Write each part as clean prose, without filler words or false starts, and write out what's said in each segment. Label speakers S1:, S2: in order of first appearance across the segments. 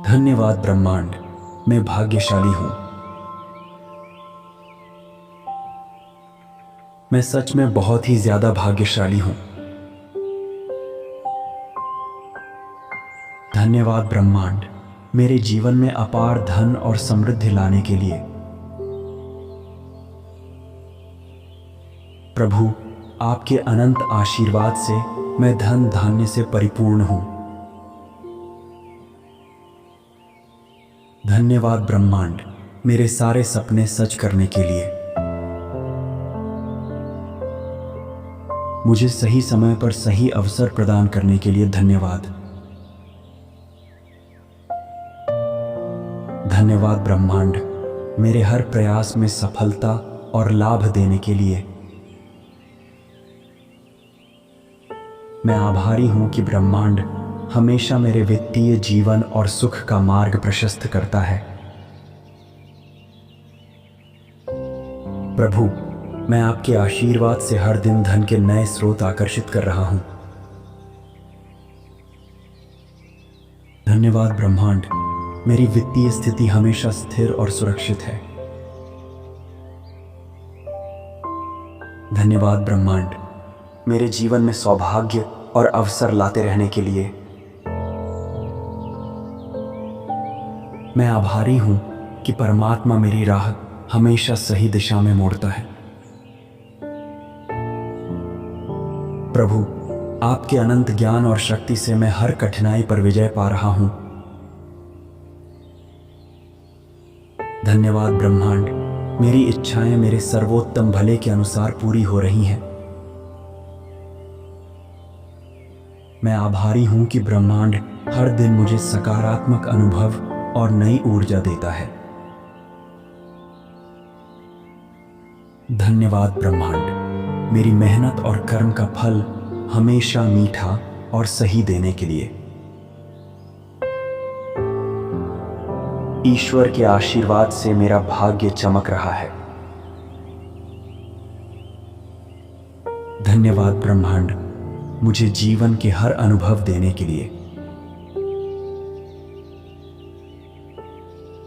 S1: धन्यवाद ब्रह्मांड, मैं भाग्यशाली हूं। मैं सच में बहुत ही ज्यादा भाग्यशाली हूं। धन्यवाद ब्रह्मांड, मेरे जीवन में अपार धन और समृद्धि लाने के लिए। प्रभु, आपके अनंत आशीर्वाद से मैं धन धान्य से परिपूर्ण हूं। धन्यवाद ब्रह्मांड, मेरे सारे सपने सच करने के लिए। मुझे सही समय पर सही अवसर प्रदान करने के लिए धन्यवाद। धन्यवाद ब्रह्मांड, मेरे हर प्रयास में सफलता और लाभ देने के लिए। मैं आभारी हूं कि ब्रह्मांड हमेशा मेरे वित्तीय जीवन और सुख का मार्ग प्रशस्त करता है। प्रभु, मैं आपके आशीर्वाद से हर दिन धन के नए स्रोत आकर्षित कर रहा हूं। धन्यवाद ब्रह्मांड, मेरी वित्तीय स्थिति हमेशा स्थिर और सुरक्षित है। धन्यवाद ब्रह्मांड, मेरे जीवन में सौभाग्य और अवसर लाते रहने के लिए। मैं आभारी हूं कि परमात्मा मेरी राह हमेशा सही दिशा में मोड़ता है। प्रभु, आपके अनंत ज्ञान और शक्ति से मैं हर कठिनाई पर विजय पा रहा हूं। धन्यवाद ब्रह्मांड, मेरी इच्छाएं मेरे सर्वोत्तम भले के अनुसार पूरी हो रही हैं। मैं आभारी हूं कि ब्रह्मांड हर दिन मुझे सकारात्मक अनुभव और नई ऊर्जा देता है। धन्यवाद ब्रह्मांड, मेरी मेहनत और कर्म का फल हमेशा मीठा और सही देने के लिए। ईश्वर के आशीर्वाद से मेरा भाग्य चमक रहा है। धन्यवाद ब्रह्मांड, मुझे जीवन के हर अनुभव देने के लिए।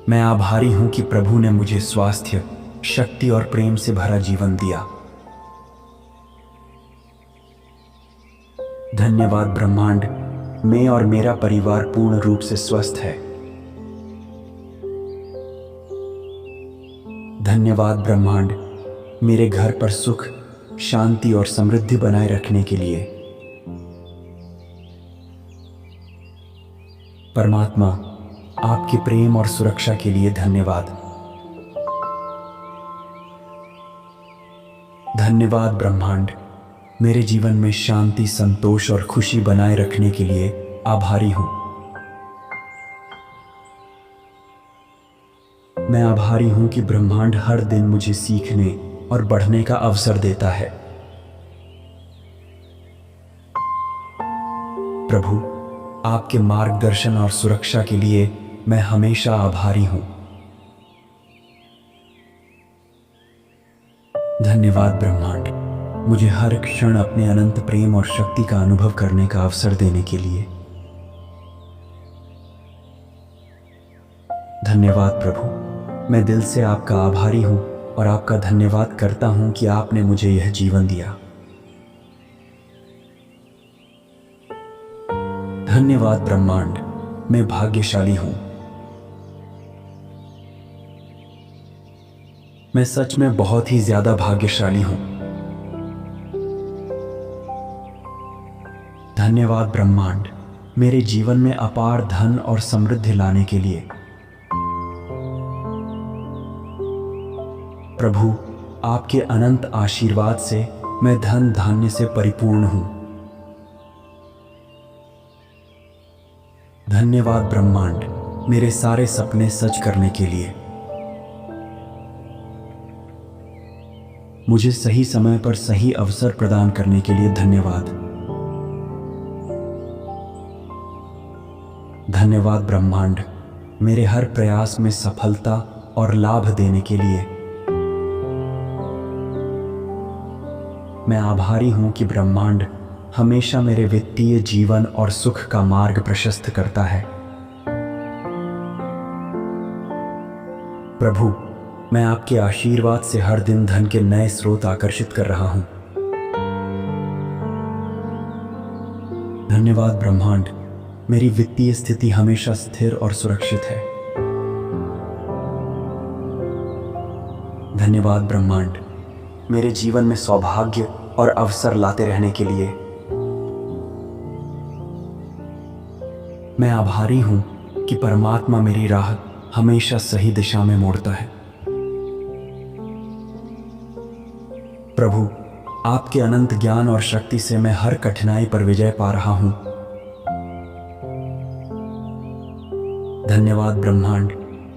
S1: मैं आभारी हूं कि प्रभु ने मुझे स्वास्थ्य, शक्ति और प्रेम से भरा जीवन दिया। धन्यवाद ब्रह्मांड, मैं और मेरा परिवार पूर्ण रूप से स्वस्थ है। धन्यवाद ब्रह्मांड, मेरे घर पर सुख, शांति और समृद्धि बनाए रखने के लिए। परमात्मा, आपके प्रेम और सुरक्षा के लिए धन्यवाद। धन्यवाद ब्रह्मांड, मेरे जीवन में शांति, संतोष और खुशी बनाए रखने के लिए आभारी हूं। मैं आभारी हूं कि ब्रह्मांड हर दिन मुझे सीखने और बढ़ने का अवसर देता है। प्रभु, आपके मार्गदर्शन और सुरक्षा के लिए मैं हमेशा आभारी हूं। धन्यवाद ब्रह्मांड, मुझे हर क्षण अपने अनंत प्रेम और शक्ति का अनुभव करने का अवसर देने के लिए। धन्यवाद प्रभु, मैं दिल से आपका आभारी हूं और आपका धन्यवाद करता हूं कि आपने मुझे यह जीवन दिया। धन्यवाद ब्रह्मांड, मैं भाग्यशाली हूं। मैं सच में बहुत ही ज्यादा भाग्यशाली हूं। धन्यवाद ब्रह्मांड, मेरे जीवन में अपार धन और समृद्धि लाने के लिए। प्रभु, आपके अनंत आशीर्वाद से मैं धन धान्य से परिपूर्ण हूं। धन्यवाद ब्रह्मांड, मेरे सारे सपने सच करने के लिए। मुझे सही समय पर सही अवसर प्रदान करने के लिए धन्यवाद। धन्यवाद ब्रह्मांड, मेरे हर प्रयास में सफलता और लाभ देने के लिए। मैं आभारी हूं कि ब्रह्मांड हमेशा मेरे वित्तीय जीवन और सुख का मार्ग प्रशस्त करता है। प्रभु, मैं आपके आशीर्वाद से हर दिन धन के नए स्रोत आकर्षित कर रहा हूं। धन्यवाद ब्रह्मांड, मेरी वित्तीय स्थिति हमेशा स्थिर और सुरक्षित है। धन्यवाद ब्रह्मांड, मेरे जीवन में सौभाग्य और अवसर लाते रहने के लिए। मैं आभारी हूं कि परमात्मा मेरी राह हमेशा सही दिशा में मोड़ता है। प्रभु, आपके अनंत ज्ञान और शक्ति से मैं हर कठिनाई पर विजय पा रहा हूं। धन्यवाद ब्रह्मांड,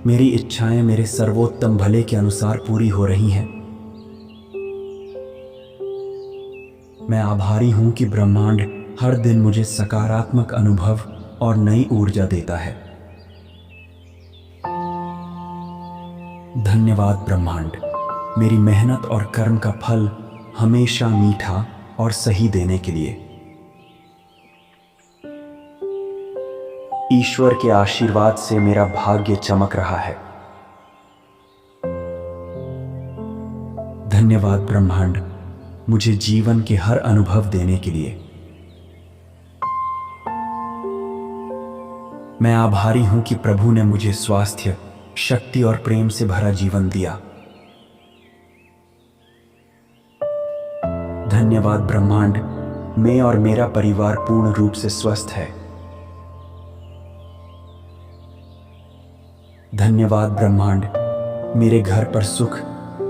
S1: मेरी इच्छाएं मेरे सर्वोत्तम भले के अनुसार पूरी हो रही हैं। मैं आभारी हूं कि ब्रह्मांड हर दिन मुझे सकारात्मक अनुभव और नई ऊर्जा देता है। धन्यवाद ब्रह्मांड, मेरी मेहनत और कर्म का फल हमेशा मीठा और सही देने के लिए। ईश्वर के आशीर्वाद से मेरा भाग्य चमक रहा है। धन्यवाद ब्रह्मांड, मुझे जीवन के हर अनुभव देने के लिए। मैं आभारी हूं कि प्रभु ने मुझे स्वास्थ्य, शक्ति और प्रेम से भरा जीवन दिया। धन्यवाद ब्रह्मांड, मैं और मेरा परिवार पूर्ण रूप से स्वस्थ है। धन्यवाद ब्रह्मांड, मेरे घर पर सुख,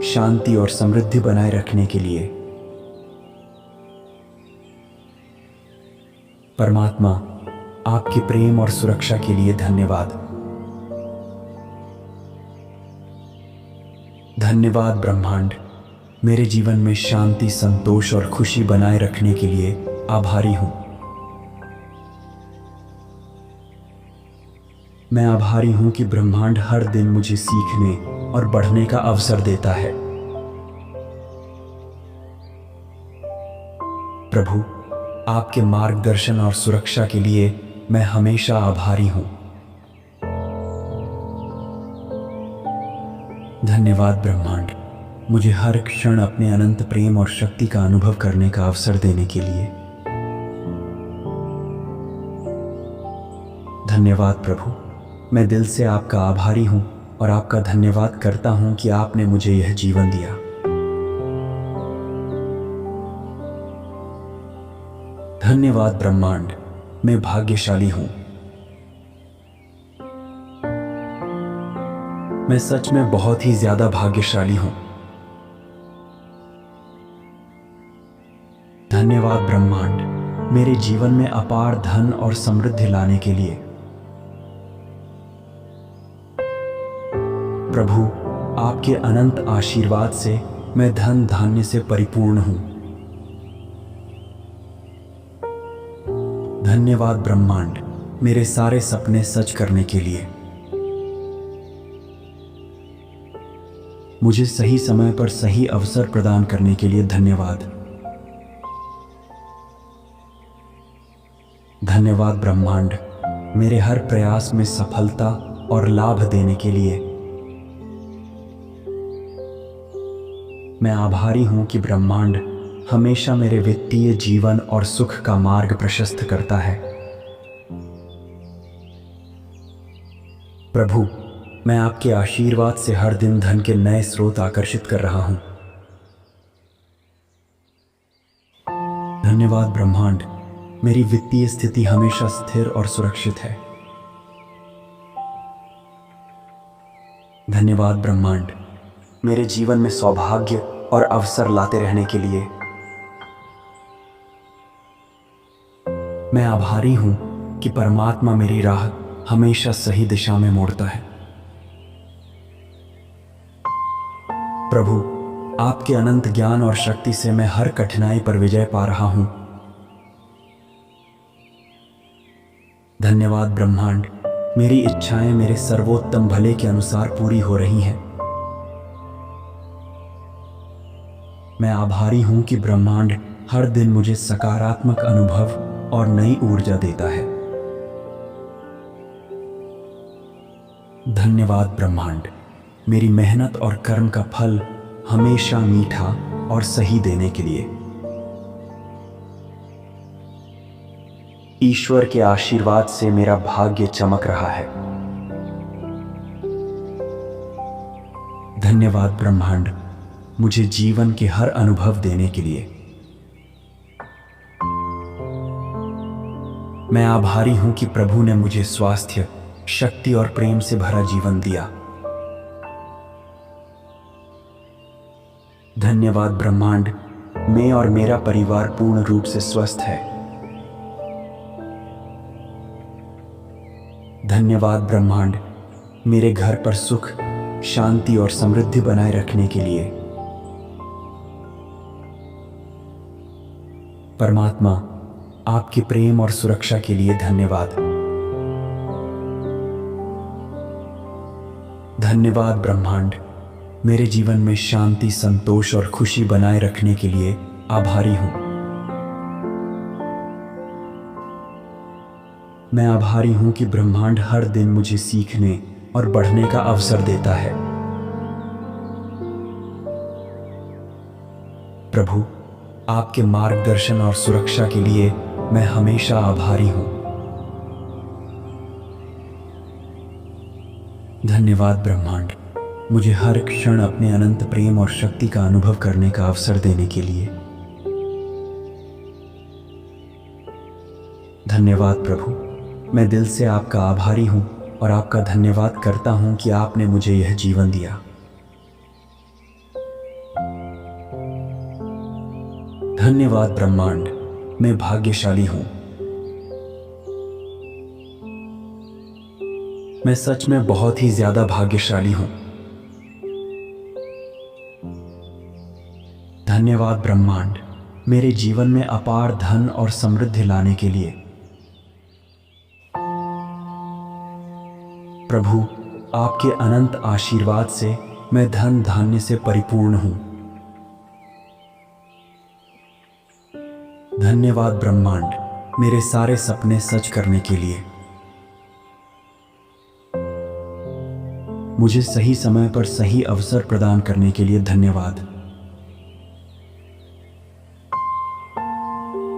S1: शांति और समृद्धि बनाए रखने के लिए। परमात्मा, आपके प्रेम और सुरक्षा के लिए धन्यवाद। धन्यवाद ब्रह्मांड, मेरे जीवन में शांति, संतोष और खुशी बनाए रखने के लिए आभारी हूं। मैं आभारी हूं कि ब्रह्मांड हर दिन मुझे सीखने और बढ़ने का अवसर देता है। प्रभु, आपके मार्गदर्शन और सुरक्षा के लिए मैं हमेशा आभारी हूं। धन्यवाद ब्रह्मांड, मुझे हर क्षण अपने अनंत प्रेम और शक्ति का अनुभव करने का अवसर देने के लिए। धन्यवाद प्रभु, मैं दिल से आपका आभारी हूं और आपका धन्यवाद करता हूं कि आपने मुझे यह जीवन दिया। धन्यवाद ब्रह्मांड, मैं भाग्यशाली हूं। मैं सच में बहुत ही ज्यादा भाग्यशाली हूं। धन्यवाद ब्रह्मांड, मेरे जीवन में अपार धन और समृद्धि लाने के लिए। प्रभु, आपके अनंत आशीर्वाद से मैं धन धान्य से परिपूर्ण हूं। धन्यवाद ब्रह्मांड, मेरे सारे सपने सच करने के लिए। मुझे सही समय पर सही अवसर प्रदान करने के लिए धन्यवाद। धन्यवाद ब्रह्मांड, मेरे हर प्रयास में सफलता और लाभ देने के लिए। मैं आभारी हूं कि ब्रह्मांड हमेशा मेरे वित्तीय जीवन और सुख का मार्ग प्रशस्त करता है। प्रभु, मैं आपके आशीर्वाद से हर दिन धन के नए स्रोत आकर्षित कर रहा हूं। धन्यवाद ब्रह्मांड, मेरी वित्तीय स्थिति हमेशा स्थिर और सुरक्षित है। धन्यवाद ब्रह्मांड, मेरे जीवन में सौभाग्य और अवसर लाते रहने के लिए। मैं आभारी हूं कि परमात्मा मेरी राह हमेशा सही दिशा में मोड़ता है। प्रभु, आपके अनंत ज्ञान और शक्ति से मैं हर कठिनाई पर विजय पा रहा हूं। धन्यवाद ब्रह्मांड, मेरी इच्छाएं मेरे सर्वोत्तम भले के अनुसार पूरी हो रही हैं। मैं आभारी हूं कि ब्रह्मांड हर दिन मुझे सकारात्मक अनुभव और नई ऊर्जा देता है। धन्यवाद ब्रह्मांड, मेरी मेहनत और कर्म का फल हमेशा मीठा और सही देने के लिए। ईश्वर के आशीर्वाद से मेरा भाग्य चमक रहा है। धन्यवाद ब्रह्मांड, मुझे जीवन के हर अनुभव देने के लिए। मैं आभारी हूं कि प्रभु ने मुझे स्वास्थ्य, शक्ति और प्रेम से भरा जीवन दिया। धन्यवाद ब्रह्मांड, मैं और मेरा परिवार पूर्ण रूप से स्वस्थ है। धन्यवाद ब्रह्मांड, मेरे घर पर सुख, शांति और समृद्धि बनाए रखने के लिए। परमात्मा, आपके प्रेम और सुरक्षा के लिए धन्यवाद। धन्यवाद ब्रह्मांड, मेरे जीवन में शांति, संतोष और खुशी बनाए रखने के लिए आभारी हूं। मैं आभारी हूं कि ब्रह्मांड हर दिन मुझे सीखने और बढ़ने का अवसर देता है। प्रभु, आपके मार्गदर्शन और सुरक्षा के लिए मैं हमेशा आभारी हूं। धन्यवाद ब्रह्मांड, मुझे हर क्षण अपने अनंत प्रेम और शक्ति का अनुभव करने का अवसर देने के लिए। धन्यवाद प्रभु, मैं दिल से आपका आभारी हूं और आपका धन्यवाद करता हूं कि आपने मुझे यह जीवन दिया। धन्यवाद ब्रह्मांड, मैं भाग्यशाली हूं। मैं सच में बहुत ही ज्यादा भाग्यशाली हूं। धन्यवाद ब्रह्मांड, मेरे जीवन में अपार धन और समृद्धि लाने के लिए। प्रभु, आपके अनंत आशीर्वाद से मैं धन धान्य से परिपूर्ण हूं। धन्यवाद ब्रह्मांड, मेरे सारे सपने सच करने के लिए। मुझे सही समय पर सही अवसर प्रदान करने के लिए धन्यवाद।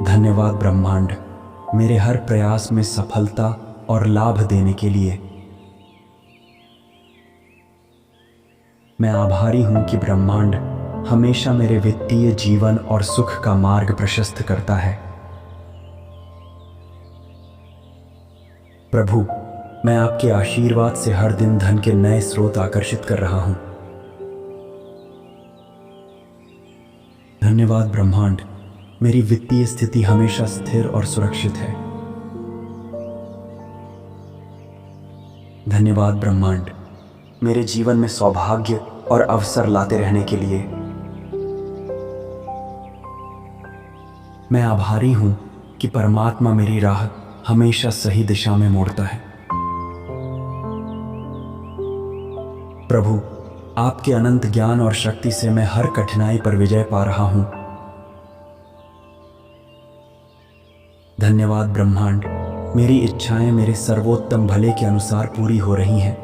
S1: धन्यवाद ब्रह्मांड, मेरे हर प्रयास में सफलता और लाभ देने के लिए। मैं आभारी हूं कि ब्रह्मांड हमेशा मेरे वित्तीय जीवन और सुख का मार्ग प्रशस्त करता है। प्रभु, मैं आपके आशीर्वाद से हर दिन धन के नए स्रोत आकर्षित कर रहा हूं। धन्यवाद ब्रह्मांड, मेरी वित्तीय स्थिति हमेशा स्थिर और सुरक्षित है। धन्यवाद ब्रह्मांड, मेरे जीवन में सौभाग्य और अवसर लाते रहने के लिए। मैं आभारी हूं कि परमात्मा मेरी राह हमेशा सही दिशा में मोड़ता है। प्रभु, आपके अनंत ज्ञान और शक्ति से मैं हर कठिनाई पर विजय पा रहा हूं। धन्यवाद ब्रह्मांड, मेरी इच्छाएं मेरे सर्वोत्तम भले के अनुसार पूरी हो रही हैं।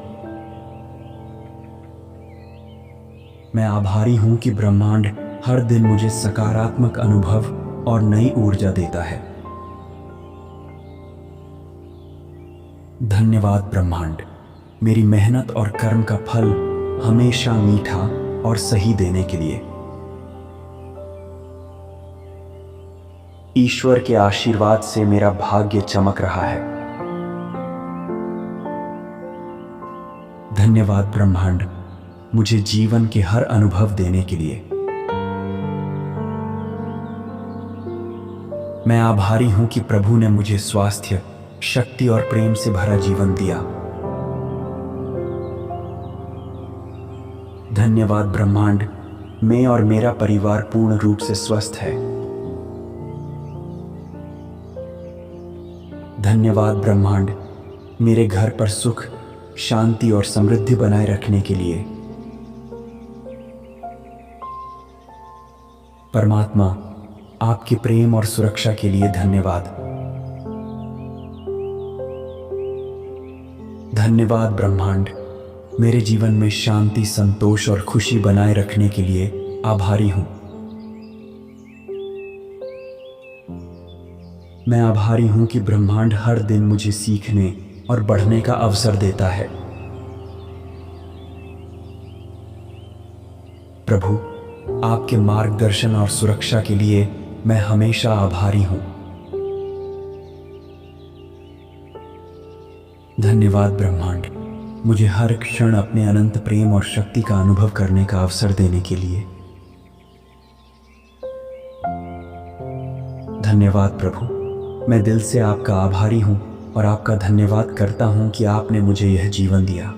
S1: मैं आभारी हूं कि ब्रह्मांड हर दिन मुझे सकारात्मक अनुभव और नई ऊर्जा देता है। धन्यवाद ब्रह्मांड, मेरी मेहनत और कर्म का फल हमेशा मीठा और सही देने के लिए। ईश्वर के आशीर्वाद से मेरा भाग्य चमक रहा है। धन्यवाद ब्रह्मांड, मुझे जीवन के हर अनुभव देने के लिए। मैं आभारी हूं कि प्रभु ने मुझे स्वास्थ्य, शक्ति और प्रेम से भरा जीवन दिया। धन्यवाद ब्रह्मांड, मैं और मेरा परिवार पूर्ण रूप से स्वस्थ है। धन्यवाद ब्रह्मांड, मेरे घर पर सुख, शांति और समृद्धि बनाए रखने के लिए। परमात्मा, आपके प्रेम और सुरक्षा के लिए धन्यवाद। धन्यवाद ब्रह्मांड, मेरे जीवन में शांति, संतोष और खुशी बनाए रखने के लिए आभारी हूँ। मैं आभारी हूँ कि ब्रह्मांड हर दिन मुझे सीखने और बढ़ने का अवसर देता है। प्रभु, आपके मार्गदर्शन और सुरक्षा के लिए मैं हमेशा आभारी हूँ। धन्यवाद ब्रह्मांड, मुझे हर क्षण अपने अनंत प्रेम और शक्ति का अनुभव करने का अवसर देने के लिए। धन्यवाद प्रभु, मैं दिल से आपका आभारी हूँ और आपका धन्यवाद करता हूँ कि आपने मुझे यह जीवन दिया।